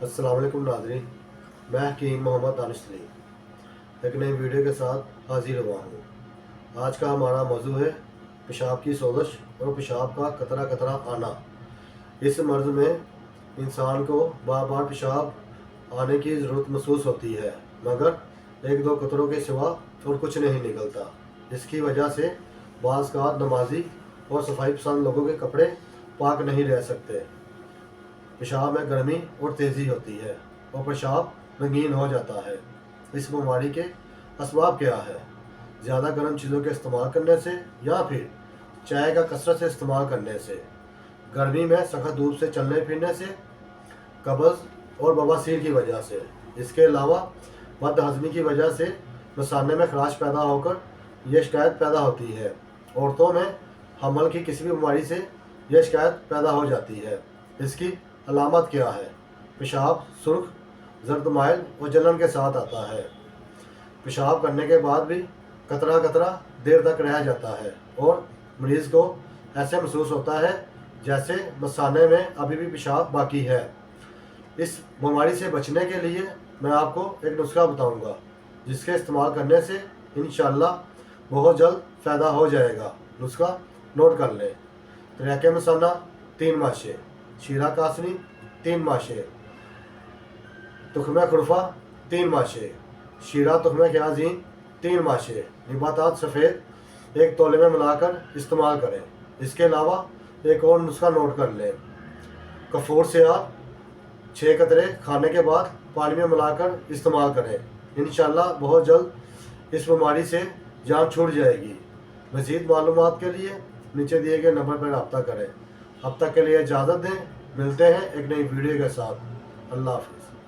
अस्सलाम वालेकुम नाज़रीन, मैं हकीम मोहम्मद दानिश सलीम एक नई वीडियो के साथ हाजिर हुआ हूँ। आज का हमारा मौजू है पेशाब की सोज़श और पेशाब का कतरा कतरा आना। इस मर्ज़ में इंसान को बार बार पेशाब आने की ज़रूरत महसूस होती है, मगर एक दो कतरों के सिवा और कुछ नहीं निकलता। इसकी वजह से बाज़ का नमाजी और सफाई पसंद लोगों के कपड़े पाक नहीं रह सकते। पेशाब में गर्मी और तेज़ी होती है और पेशाब रंगीन हो जाता है। इस बीमारी के असबाब क्या है? ज़्यादा गर्म चीज़ों के इस्तेमाल करने से या फिर चाय का कसरत से इस्तेमाल करने से, गर्मी में सख्त धूप से चलने फिरने से, कब्ज़ और बवासीर की वजह से। इसके अलावा बदहज़मी की वजह से मसाने में खराश पैदा होकर यह शिकायत पैदा होती है। औरतों में हमल की किसी भी बीमारी से यह शिकायत पैदा हो जाती है। इसकी अलामत क्या है? पेशाब सुर्ख, जर्द माइल और जलन के साथ आता है। पेशाब करने के बाद भी कतरा कतरा देर तक रह जाता है और मरीज़ को ऐसे महसूस होता है जैसे मसाने में अभी भी पेशाब बाकी है। इस बीमारी से बचने के लिए मैं आपको एक नुस्खा बताऊंगा, जिसके इस्तेमाल करने से इंशाअल्लाह बहुत जल्द फ़ायदा हो जाएगा। नुस्खा नोट कर लें। तरीक़े मसाना 3 माशे, शीरा कासनी 3 माशे, तुख्मे खुरफा 3 माशे, शीरा तुख्मे ख्याजीन 3 माशे, निबातात सफ़ेद 1 तोले में मिलाकर इस्तेमाल करें। इसके अलावा एक और नुस्खा नोट कर लें। कफूर से आप 6 कतरे खाने के बाद पानी में मिलाकर इस्तेमाल करें। इंशाअल्लाह बहुत जल्द इस बीमारी से जान छूट जाएगी। मज़ीद मालूमात के लिए नीचे दिए गए नंबर पर रब्ता करें। अब तक के लिए इजाज़त दें। मिलते हैं एक नई वीडियो के साथ। अल्लाह हाफ़िज़।